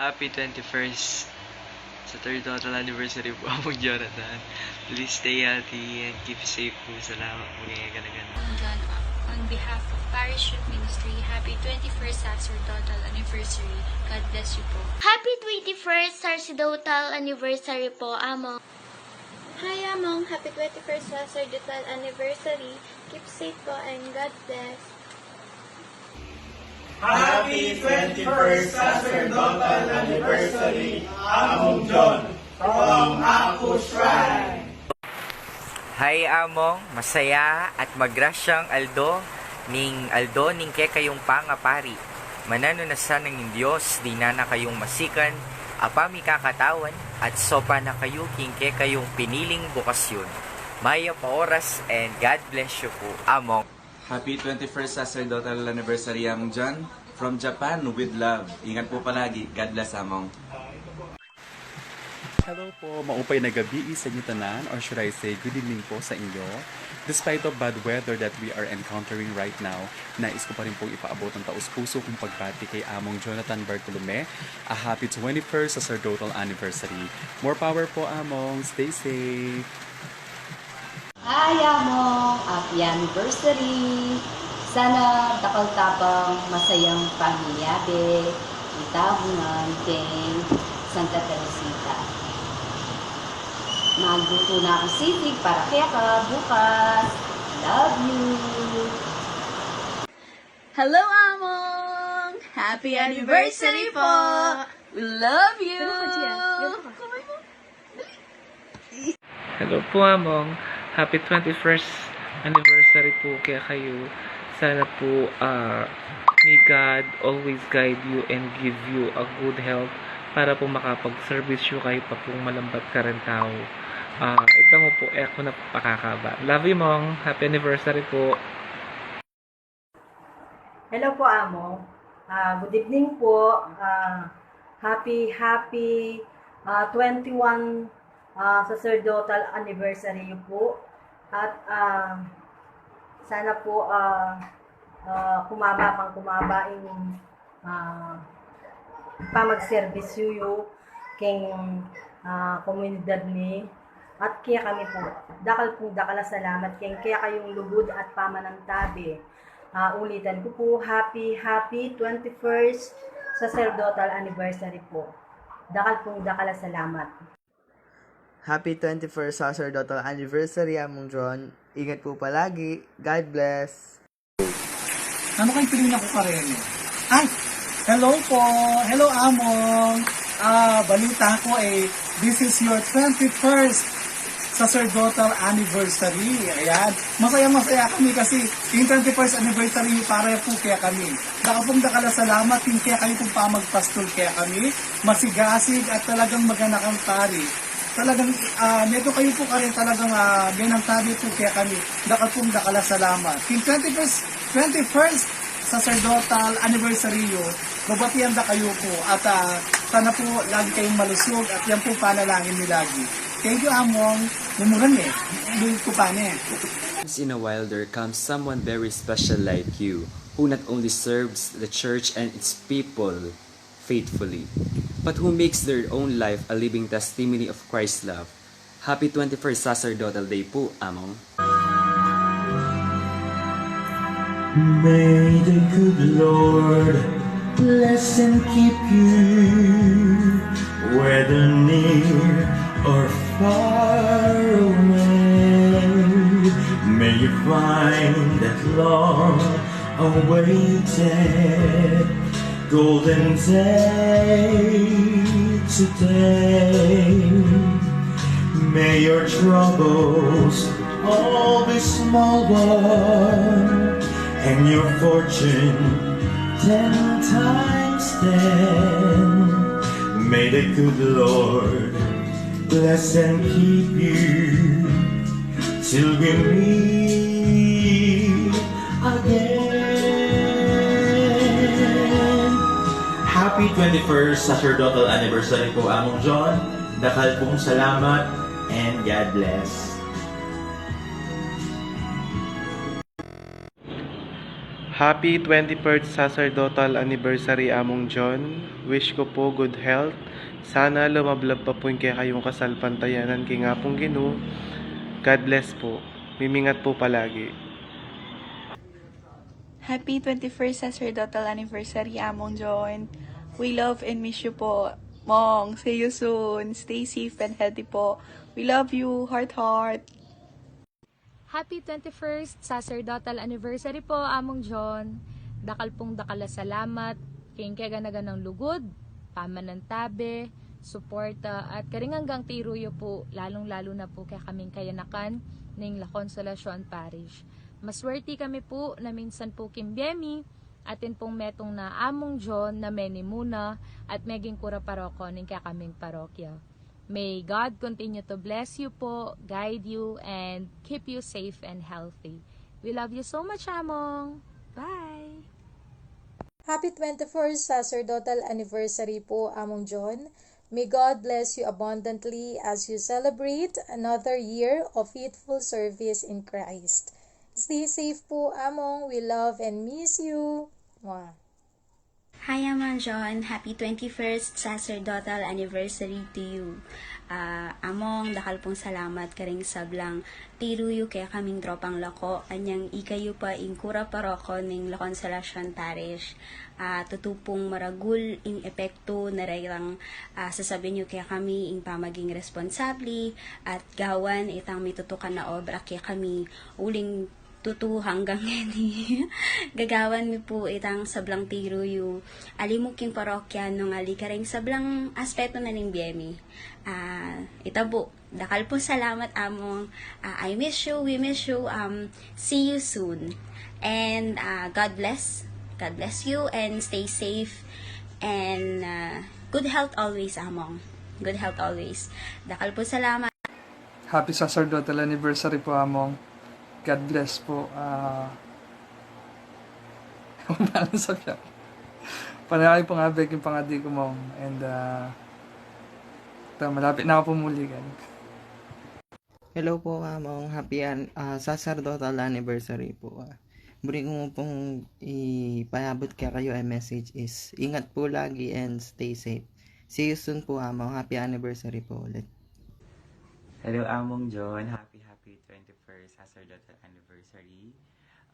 happy 21st sa third total anniversary po Among Jonathan. Please stay healthy and keep safe po. Salamat po kaya ganagana. John, on behalf of Parish Youth Ministry, happy 21st sacerdotal anniversary. God bless you po. Happy 21st sacerdotal anniversary po, Among. Hi Among, happy 21st sacerdotal anniversary. Keep safe po and God bless. Happy 21st Sacerdotal Anniversary, Among John, from Aku Shrine. Hai Among, masaya at magrasyang Aldo ning kay kayong pangapari. Manano na sana ng Diyos, di na kayong masikan, apami kakatawan, at sopa na kayo king kay kayong piniling bukasyon. Maya pa oras and God bless you po, Among. Happy 21st Sacerdotal Anniversary, Among John, from Japan with love. Ingat po palagi. God bless, Among. Hello po, maupay na gabi sa inyo tanan, or should I say good evening po sa inyo. Despite of bad weather that we are encountering right now, nais ko pa rin pong ipaabot ang taus-puso kong pagbati kay Among Jonathan Bartolome. A happy 21st Sacerdotal Anniversary. More power po, Among. Stay safe. Hi, Among! Happy anniversary! Sana dakal-tapang masayang pamilyabe, itabungan, kay Santa Teresita. Magluto na ang sisig para kaya ka bukas. Love you! Hello, Among! Happy anniversary po! We love you! Hello po, Among. Happy 21st anniversary po kaya kayo. Sana po may God always guide you and give you a good health para po makapag-service you kahit pa pong malambat ka rin tao. Ito mo po, ako na pakakaba. Love you, Mong. Happy anniversary po. Hello po, Amo. Good evening po. Happy 21 sacerdotal anniversary po. At sana po kumaba yung pamag-service yu king komunidad ni at kaya kami po dakal salamat kaya kayong lugod at pamanantabi. Ulitan ko po, happy 21st sacerdotal anniversary po. Dakal salamat. Happy 21st Sacerdotal Anniversary, Among John. Ingat po palagi. God bless. Ano kayo piling ako pa rin? Ay! Hello po! Hello, Among! Balita ko this is your 21st Sacerdotal Anniversary. Ayan. Masaya kami kasi yung 21st anniversary para po kaya kami. Dakala salamat yung kaya kayo kung pamagpastol kaya kami. Masigasig at talagang maganakang pari. Talagang neto kayo po ka rin talagang binang tabi po kaya kami. Dakala salamat. Yung 21st Sacerdotal Anniversary babatian da kayo po at sana po lagi kayong malusog at yan po panalangin ni lagi. Thank you, Among. Mumuran doon ko pa Once in a while there comes someone very special like you who not only serves the church and its people faithfully, but who makes their own life a living testimony of Christ's love. Happy 21st Sacerdotal Day po, Among. May the good Lord bless and keep you, whether near or far away. May you find that long-awaited golden day today. May your troubles all be small ones, and your fortune 10 times 10. May the good Lord bless and keep you till we meet again. Happy 21st Sacerdotal Anniversary po, Among John. Dakal pong salamat and God bless. Happy 21st sacerdotal anniversary Among John. Wish ko po good health. Sana lumablab pa po yung kaya kayong kasalpantayanan kay nga pong Ginoo. God bless po. Mimingat po palagi. Happy 21st sacerdotal anniversary, Among John. We love and miss you po. Mong, see you soon. Stay safe and healthy po. We love you. Heart, heart. Happy 21st sacerdotal anniversary po, Among John. Dakal pong dakala salamat, king kaganaganang lugod, pamanantabe, suporta, at karinganggang tiruyo po, lalong-lalo na po kaya kaming kayanakan ng La Consolacion Parish. Maswerte kami po na minsan po kimbiyemi, atin pong metong na Among John na meni muna at meging kura paroko ng kaya kaming parokya. May God continue to bless you po, guide you, and keep you safe and healthy. We love you so much, Among. Bye! Happy 21st sacerdotal anniversary po, Among John. May God bless you abundantly as you celebrate another year of faithful service in Christ. Stay safe po, Among. We love and miss you. Mwah. Hi, Among John. Happy 21st sacerdotal anniversary to you. Among, dakal pong salamat karing sablang tiruyo kaya kaming tropang lako. Anyang ikayo pa ingkura paroko ning La Consolacion Parish. Tutupong maragul ing epekto na rayang sasabihin nyo kaya kami ing pamaging responsable at gawan itang mitutukan na obra kaya kami uling tutu hanggang ngani. Gagawan mi po itang sablang tiruyo. Alimuking parokya nung alikaring sablang aspeto na ning biyemi. Itabo. Dakal po salamat Among. I miss you, we miss you. See you soon. And God bless. God bless you and stay safe. And good health always, Among. Good health always. Dakal po salamat. Happy sacerdotal anniversary po, Among. God bless po. Paano sabihin? Panakay po nga yung pangadi ko, Mong. And malapit na ako pumuligan. Hello po, Among. Happy sacerdotal anniversary po. Muli ko pong ipayabot kaya kayo ay message is ingat po lagi and stay safe. See you soon po, Among. Happy anniversary po ulit. Hello, Among John. Happy 21st sacerdotal anniversary.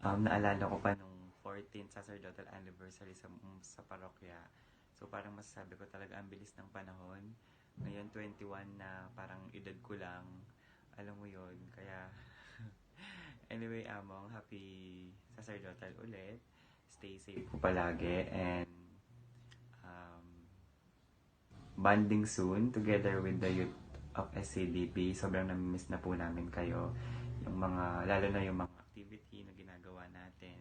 Naalala ko pa nung 14th sacerdotal anniversary sa parokya. So parang masasabi ko talaga ang bilis ng panahon. Ngayon 21 na parang edad ko lang. Alam mo yon. Kaya anyway, Among, happy sacerdotal ulit. Stay safe po palagi and bonding soon together with the youth of SCDP. Sobrang namimiss na po namin kayo. Yung mga, lalo na yung mga activity na ginagawa natin.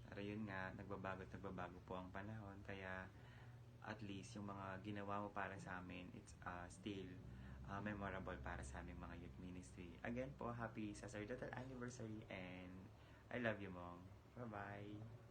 Pero yun nga, nagbabago po ang panahon. Kaya at least yung mga ginawa mo para sa amin, it's still memorable para sa aming mga youth ministry. Again po, happy sacerdotal anniversary and I love you, Mom. Bye-bye!